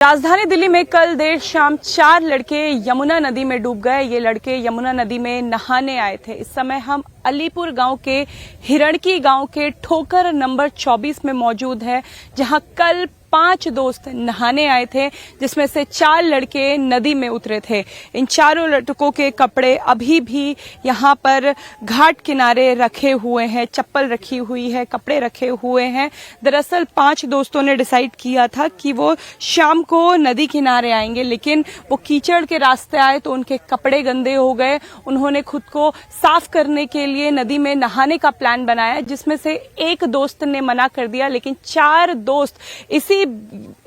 राजधानी दिल्ली में कल देर शाम 4 लड़के यमुना नदी में डूब गए। ये लड़के यमुना नदी में नहाने आए थे। इस समय हम अलीपुर गांव के हिरणकी गांव के ठोकर नंबर 24 में मौजूद है, जहां कल 5 दोस्त नहाने आए थे, जिसमें से 4 लड़के नदी में उतरे थे। इन चारों लड़कों के कपड़े अभी भी यहाँ पर घाट किनारे रखे हुए हैं, चप्पल रखी हुई है, कपड़े रखे हुए हैं। दरअसल 5 दोस्तों ने डिसाइड किया था कि वो शाम को नदी किनारे आएंगे, लेकिन वो कीचड़ के रास्ते आए तो उनके कपड़े गंदे हो गए। उन्होंने खुद को साफ करने के लिए नदी में नहाने का प्लान बनाया, जिसमें से एक दोस्त ने मना कर दिया, लेकिन 4 दोस्त इसी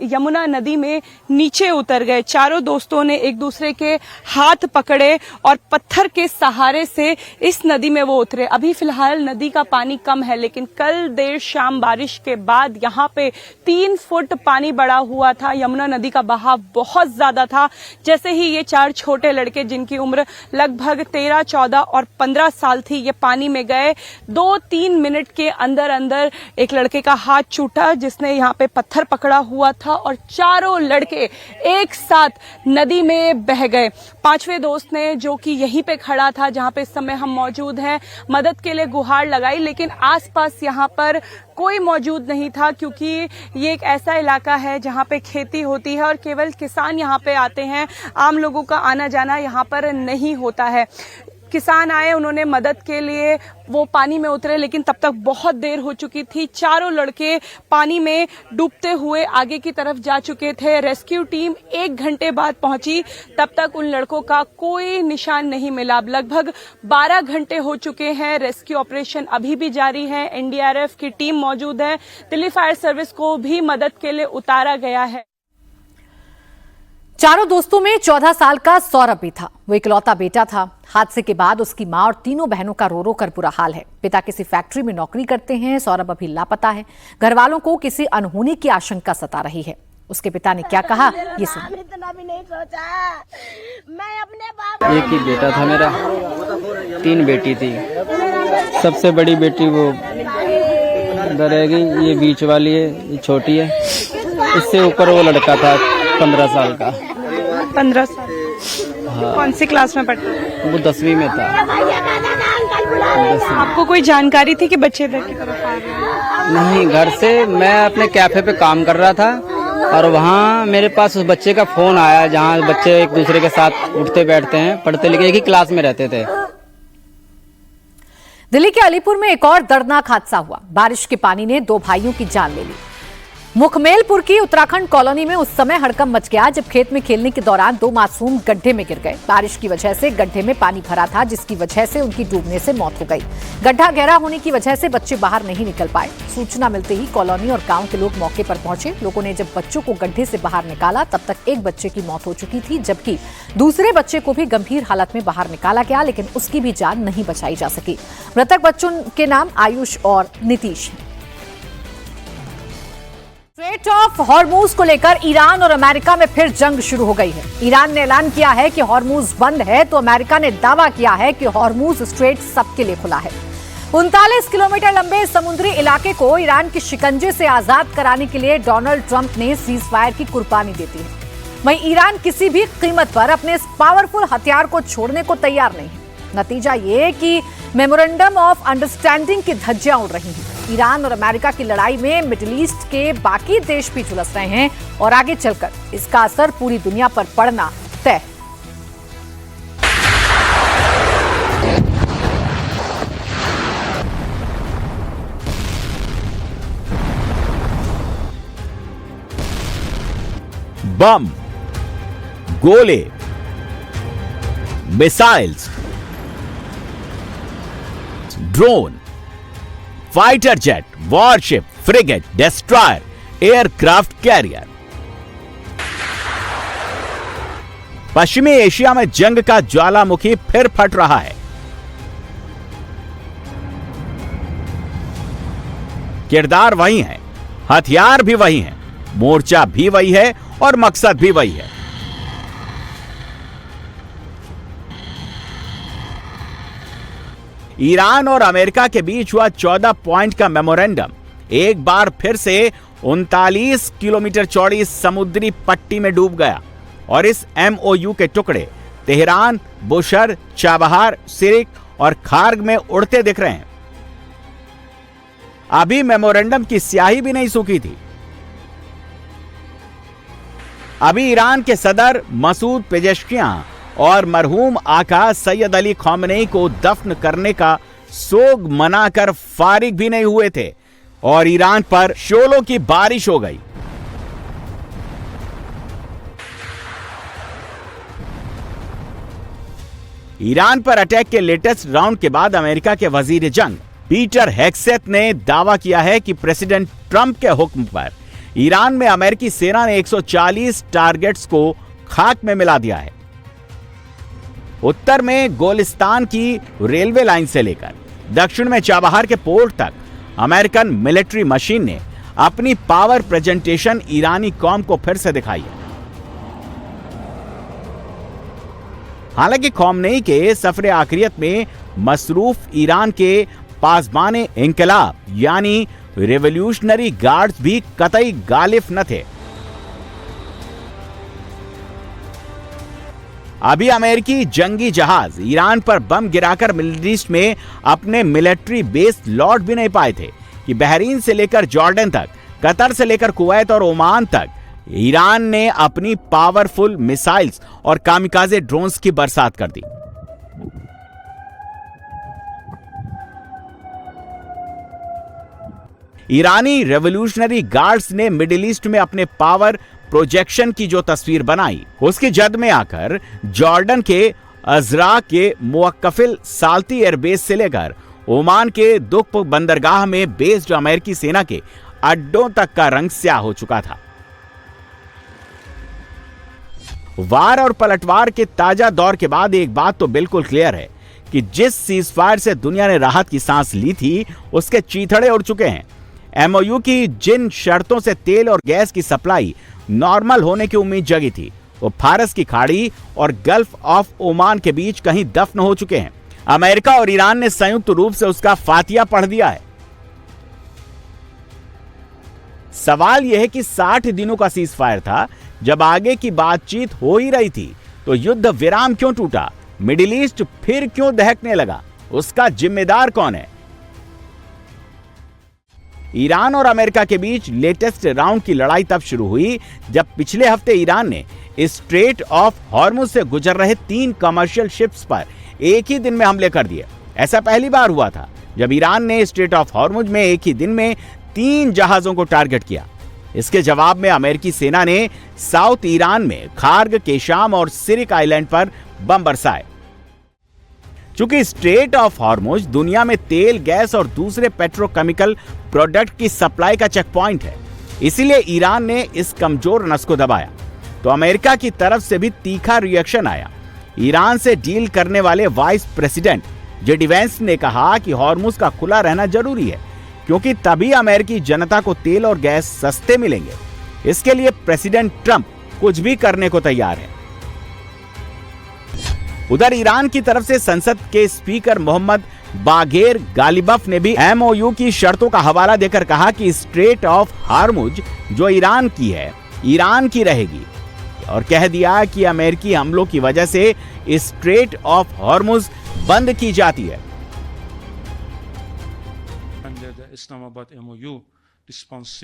यमुना नदी में नीचे उतर गए। चारों दोस्तों ने एक दूसरे के हाथ पकड़े और पत्थर के सहारे से इस नदी में वो उतरे। अभी फिलहाल नदी का पानी कम है, लेकिन कल देर शाम बारिश के बाद यहाँ पे 3 फुट पानी बढ़ा हुआ था। यमुना नदी का बहाव बहुत ज्यादा था। जैसे ही ये 4 छोटे लड़के, जिनकी उम्र लगभग 13, 14 और 15 साल थी, ये पानी में गए, 2-3 मिनट के अंदर अंदर एक लड़के का हाथ छूटा, जिसने यहाँ पे पत्थर पकड़ा हुआ था, और चारों लड़के एक साथ नदी में बह गए। 5वें दोस्त ने, जो कि यहीं पे खड़ा था जहां पे इस समय हम मौजूद हैं, मदद के लिए गुहार लगाई, लेकिन आसपास यहां पर कोई मौजूद नहीं था, क्योंकि ये एक ऐसा इलाका है जहां पे खेती होती है और केवल किसान यहां पे आते हैं। आम लोगों का आना जाना यहां पर नहीं होता है। किसान आए, उन्होंने मदद के लिए वो पानी में उतरे, लेकिन तब तक बहुत देर हो चुकी थी। चारों लड़के पानी में डूबते हुए आगे की तरफ जा चुके थे। रेस्क्यू टीम 1 घंटे बाद पहुंची, तब तक उन लड़कों का कोई निशान नहीं मिला। लगभग 12 घंटे हो चुके हैं। रेस्क्यू ऑपरेशन अभी भी जारी है। एनडीआरएफ की टीम मौजूद है। दिल्ली फायर सर्विस को भी मदद के लिए उतारा गया है। चारों दोस्तों में 14 साल का सौरभ भी था। वो इकलौता बेटा था। हादसे के बाद उसकी मां और तीनों बहनों का रो रो कर बुरा हाल है। पिता किसी फैक्ट्री में नौकरी करते हैं। सौरभ अभी लापता है। घर वालों को किसी अनहोनी की आशंका सता रही है। उसके पिता ने क्या कहा, ये सुनिए। इतना भी नहीं सोचा। मैं अपने बाप, एक ही बेटा था मेरा, 3 बेटी थी। सबसे बड़ी बेटी वो रहेगी, ये बीच वाली है, ये छोटी है। इससे ऊपर वो लड़का था 15 साल का। 15 साल? हाँ। कौन सी क्लास में पढ़ता था? वो 10वीं में था। 10वीं। आपको कोई जानकारी थी कि बच्चे इधर की तरफ आ रहे हैं? नहीं, घर से मैं अपने कैफे पे काम कर रहा था और वहाँ मेरे पास उस बच्चे का फोन आया, जहाँ बच्चे एक दूसरे के साथ उठते बैठते हैं, पढ़ते लिखे एक ही क्लास में रहते थे। दिल्ली के अलीपुर में एक और दर्दनाक हादसा हुआ। बारिश के पानी ने 2 भाइयों की जान ले ली। मुखमेलपुर की उत्तराखंड कॉलोनी में उस समय हड़कंप मच गया जब खेत में खेलने के दौरान 2 मासूम गड्ढे में गिर गए। बारिश की वजह से गड्ढे में पानी भरा था, जिसकी वजह से उनकी डूबने से मौत हो गई। गड्ढा गहरा होने की वजह से बच्चे बाहर नहीं निकल पाए। सूचना मिलते ही कॉलोनी और गांव के लोग मौके पर पहुंचे। लोगों ने जब बच्चों को गड्ढे से बाहर निकाला, तब तक एक बच्चे की मौत हो चुकी थी, जबकि दूसरे बच्चे को भी गंभीर हालत में बाहर निकाला गया, लेकिन उसकी भी जान नहीं बचाई जा सकी। मृतक बच्चों के नाम आयुष और नीतीश हैं। स्ट्रेट ऑफ हॉर्मूज को लेकर ईरान और अमेरिका में फिर जंग शुरू हो गई है। ईरान ने ऐलान किया है कि हॉर्मूज बंद है, तो अमेरिका ने दावा किया है कि हॉर्मूज स्ट्रेट सबके लिए खुला है। 39 किलोमीटर लंबे समुद्री इलाके को ईरान के शिकंजे से आजाद कराने के लिए डोनाल्ड ट्रंप ने सीज फायर की कुर्बानी दी है। वहीं ईरान किसी भी कीमत पर अपने इस पावरफुल हथियार को छोड़ने को तैयार नहीं है। नतीजा ये कि मेमोरेंडम ऑफ अंडरस्टैंडिंग की धज्जियां उड़ रही हैं। ईरान और अमेरिका की लड़ाई में मिडिल ईस्ट के बाकी देश भी झुलस रहे हैं और आगे चलकर इसका असर पूरी दुनिया पर पड़ना तय। बम, गोले, missiles, drone, fighter jet, worship, frigate, destroyer, aircraft carrier. पश्चिमी एशिया में जंग का ज्वालामुखी फिर फट रहा है। किरदार वही है, हथियार भी वही है, मोर्चा भी वही है और मकसद भी वही है। ईरान और अमेरिका के बीच हुआ 14 पॉइंट का मेमोरेंडम एक बार फिर से 39 किलोमीटर चौड़ी समुद्री पट्टी में डूब गया और इस MOU के टुकड़े तेहरान, बुशर, चाबहार, सिरिक और खार्ग में उड़ते दिख रहे हैं। अभी मेमोरेंडम की स्याही भी नहीं सूखी थी। अभी ईरान के सदर मसूद पेजेश्कियां और मरहूम आका सैयद अली खामेनी को दफन करने का सोग मनाकर फारिग भी नहीं हुए थे और ईरान पर शोलों की बारिश हो गई। ईरान पर अटैक के लेटेस्ट राउंड के बाद अमेरिका के वजीर जंग पीटर हेग्सेथ ने दावा किया है कि प्रेसिडेंट ट्रंप के हुक्म पर ईरान में अमेरिकी सेना ने 140 टारगेट्स को खाक में मिला दिया है। उत्तर में गोलिस्तान की रेलवे लाइन से लेकर दक्षिण में चाबहार के पोर्ट तक अमेरिकन मिलिट्री मशीन ने अपनी पावर प्रेजेंटेशन ईरानी कौम को फिर से दिखाई है। हालांकि खामेनी के सफरे आखिरियत में मसरूफ ईरान के पासबाने इंकलाब यानी रेवोल्यूशनरी गार्ड्स भी कतई गालिब न थे। अभी अमेरिकी जंगी जहाज ईरान पर बम गिराकर मिडिल ईस्ट में अपने मिलिट्री बेस लौट भी नहीं पाए थे कि बहरीन से लेकर जॉर्डन तक, कतर से लेकर कुवैत और ओमान तक ईरान ने अपनी पावरफुल मिसाइल्स और कामिकाजे ड्रोन्स की बरसात कर दी। ईरानी रेवोल्यूशनरी गार्ड्स ने मिडिल ईस्ट में अपने पावर प्रोजेक्शन की जो तस्वीर बनाई, उसकी जद में आकर जॉर्डन के अजरा के मुवक्कफिल साल्ती एयरबेस से लेकर ओमान के दुख बंदरगाह में बेस्ड अमेरिकी सेना के अड्डों तक का रंग स्याह हो चुका था। वार और पलटवार के ताजा दौर के बाद एक बात तो बिल्कुल क्लियर है कि जिस सीजफायर से दुनिया ने राहत की सांस ली थी, उसके चीथड़े उड़ चुके हैं। MOU की जिन शर्तों से तेल और गैस की सप्लाई नॉर्मल होने की उम्मीद जगी थी, वो फारस की खाड़ी और गल्फ ऑफ ओमान के बीच कहीं दफन हो चुके हैं। अमेरिका और ईरान ने संयुक्त रूप से उसका फातिया पढ़ दिया है। सवाल यह है कि 60 दिनों का सीजफायर था, जब आगे की बातचीत हो ही रही थी, तो युद्ध विराम क्यों टूटा? मिडिल ईस्ट फिर क्यों दहकने लगा? उसका जिम्मेदार कौन है? ईरान और अमेरिका के बीच लेटेस्ट राउंड की लड़ाई तब शुरू हुई जब पिछले हफ्ते ईरान ने स्ट्रेट ऑफ हॉर्मुज से गुजर रहे 3 कमर्शियल शिप्स पर एक ही दिन में हमले कर दिए। ऐसा पहली बार हुआ था जब ईरान ने स्ट्रेट ऑफ हॉर्मुज में एक ही दिन में 3 जहाजों को टारगेट किया। इसके जवाब में अमेरिकी सेना ने साउथ ईरान में खार्ग, केशाम और सिरिक आइलैंड पर बम बरसाए। चूंकि स्ट्रेट ऑफ हॉर्मुज दुनिया में तेल, गैस और दूसरे पेट्रोकेमिकल प्रोडक्ट की सप्लाई का चेक पॉइंट है, इसीलिए ईरान ने इस कमजोर नस को दबाया, तो अमेरिका की तरफ से भी तीखा रिएक्शन आया। ईरान से डील करने वाले वाइस प्रेसिडेंट जेडी वेंस ने कहा कि हॉर्मुज का खुला रहना जरूरी है, क्योंकि तभी अमेरिकी जनता को तेल और गैस सस्ते मिलेंगे। इसके लिए प्रेसिडेंट ट्रंप कुछ भी करने को तैयार है। उधर ईरान की तरफ से संसद के स्पीकर मोहम्मद बागेर गालिबफ ने भी MOU की शर्तों का हवाला देकर कहा कि स्ट्रेट ऑफ हॉर्मुज जो ईरान की है, ईरान की रहेगी, और कह दिया कि अमेरिकी हमलों की वजह से स्ट्रेट ऑफ हॉर्मुज बंद की जाती है।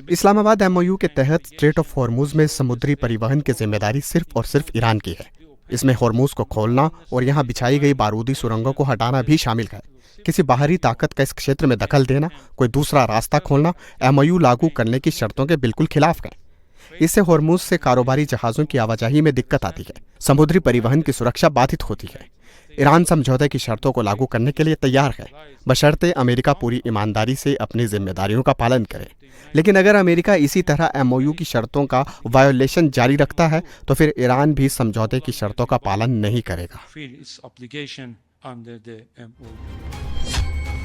इस्लामाबाद MOU के तहत स्ट्रेट ऑफ हॉर्मुज में समुद्री परिवहन की जिम्मेदारी सिर्फ और सिर्फ ईरान की है। इसमें हॉर्मुज को खोलना और यहाँ बिछाई गई बारूदी सुरंगों को हटाना भी शामिल है। किसी बाहरी ताकत का इस क्षेत्र में दखल देना, कोई दूसरा रास्ता खोलना MOU लागू करने की शर्तों के बिल्कुल खिलाफ है। इससे हॉर्मुज से कारोबारी जहाजों की आवाजाही में दिक्कत आती है, समुद्री परिवहन की सुरक्षा बाधित होती है। ईरान समझौते की शर्तों को लागू करने के लिए तैयार है, बशर्ते अमेरिका पूरी ईमानदारी से अपनी जिम्मेदारियों का पालन करे। लेकिन अगर अमेरिका इसी तरह MOU की शर्तों का वायोलेशन जारी रखता है, तो फिर ईरान भी समझौते की शर्तों का पालन नहीं करेगा।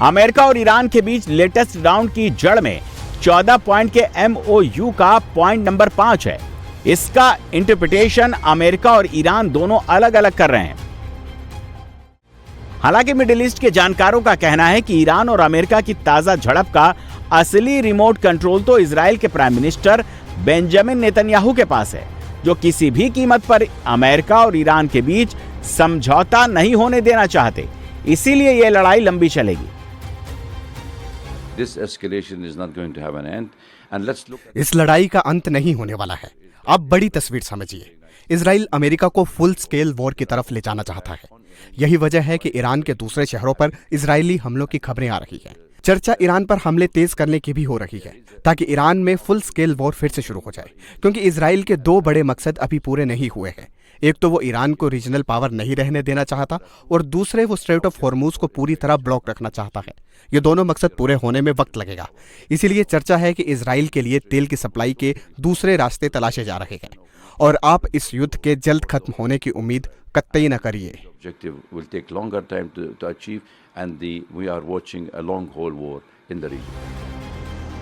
अमेरिका और ईरान के बीच लेटेस्ट राउंड की जड़ में 14 पॉइंट के MOU का पॉइंट नंबर 5 है। इसका इंटरप्रिटेशन अमेरिका और ईरान दोनों अलग अलग कर रहे हैं। हालांकि मिडिल ईस्ट के जानकारों का कहना है कि ईरान और अमेरिका की ताजा झड़प का असली रिमोट कंट्रोल तो इजराइल के प्राइम मिनिस्टर बेंजामिन नेतन्याहू के पास है, जो किसी भी कीमत पर अमेरिका और ईरान के बीच समझौता नहीं होने देना चाहते। इसीलिए यह लड़ाई लंबी चलेगी। इस लड़ाई का अंत नहीं होने वाला है। अब बड़ी तस्वीर समझिए। इजराइल अमेरिका को फुल स्केल वॉर की तरफ ले जाना चाहता है। यही वजह है कि ईरान के दूसरे शहरों पर इजरायली हमलों की खबरें आ रही हैं। चर्चा ईरान पर हमले तेज करने की भी हो रही है, ताकि ईरान में फुल स्केल वॉर फिर से शुरू हो जाए, क्योंकि इजराइल के दो बड़े मकसद अभी पूरे नहीं हुए हैं। एक तो वो ईरान को रीजनल पावर नहीं रहने देना चाहता, और दूसरे वो स्ट्रेट ऑफ हॉर्मूज को पूरी तरह ब्लॉक रखना चाहता है। ये दोनों मकसद पूरे होने में वक्त लगेगा। इसीलिए चर्चा है कि इजराइल के लिए तेल की सप्लाई के दूसरे रास्ते तलाशे जा रहे हैं, और आप इस युद्ध के जल्द खत्म होने की उम्मीद कतई न करिए।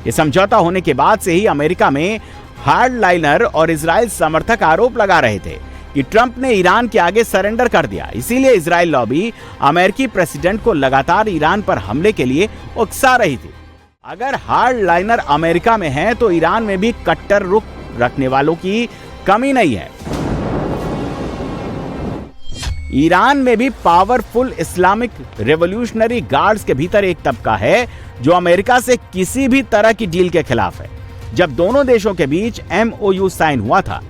ये समझौता होने के बाद से ही अमेरिका में हार्डलाइनर और इजराइल समर्थक आरोप लगा रहे थे कि ट्रंप ने ईरान के आगे सरेंडर कर दिया। इसीलिए इजराइल लॉबी अमेरिकी प्रेसिडेंट को लगातार ईरान पर हमले के लिए उकसा रही थी। अगर हार्डलाइनर अमेरिका में हैं, तो ईरान में भी कट्टर रुख रखने वालों की कमी नहीं है। ईरान में भी पावरफुल इस्लामिक रेवोल्यूशनरी गार्ड्स के भीतर एक तबका है जो अमेरिका से किसी भी तरह की डील के खिलाफ है। जब दोनों देशों के बीच MOU साइन हुआ था,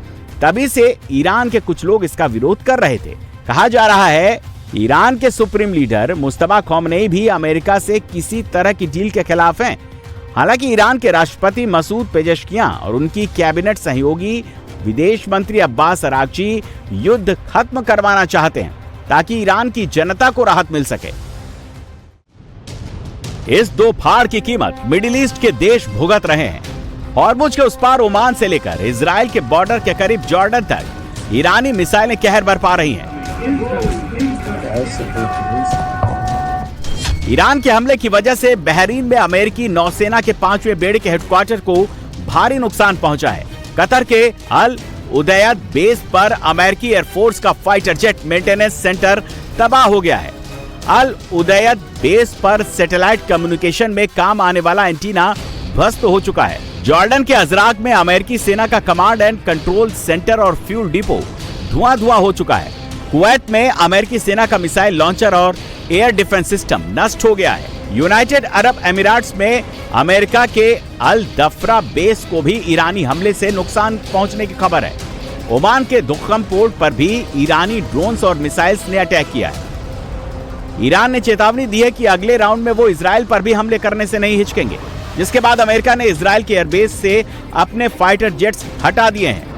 तभी से ईरान के कुछ लोग इसका विरोध कर रहे थे। कहा जा रहा है ईरान के सुप्रीम लीडर मुस्तफा खोमेनी भी अमेरिका से किसी तरह की डील के खिलाफ हैं। हालांकि ईरान के राष्ट्रपति मसूद पेजेशकियां और उनकी कैबिनेट सहयोगी विदेश मंत्री अब्बास अरागची युद्ध खत्म करवाना चाहते हैं, ताकि ईरान की जनता को राहत मिल सके। इस दो फाड़ की कीमत मिडिल ईस्ट के देश भुगत रहे हैं। हॉर्मुज के उस पार ओमान से लेकर इजराइल के बॉर्डर के करीब जॉर्डन तक ईरानी मिसाइलें कहर बरपा रही हैं। ईरान के हमले की वजह से बहरीन में अमेरिकी नौसेना के 5वें बेड़े के हेडक्वार्टर को भारी नुकसान पहुंचा है। कतर के अल उदैद बेस पर अमेरिकी एयरफोर्स का फाइटर जेट मेंटेनेंस सेंटर तबाह हो गया है। अल उदैद बेस पर सैटेलाइट कम्युनिकेशन में काम आने वाला एंटीना ध्वस्त हो चुका है। जॉर्डन के अजराक में अमेरिकी सेना का कमांड एंड कंट्रोल सेंटर और फ्यूल डिपो धुआं हो चुका है। कुवैत में अमेरिकी सेना का मिसाइल लॉन्चर और एयर डिफेंस सिस्टम नष्ट हो गया है। यूनाइटेड अरब एमिरेट्स में अमेरिका के अल दफरा बेस को भी ईरानी हमले से नुकसान पहुंचने की खबर है। ओमान के दुखम पोर्ट पर भी ईरानी ड्रोन्स और मिसाइल्स ने अटैक किया है। ईरान ने चेतावनी दी है कि अगले राउंड में वो इजराइल पर भी हमले करने से नहीं हिचकेंगे, जिसके बाद अमेरिका ने इजराइल के एयरबेस से अपने फाइटर जेट्स हटा दिए हैं।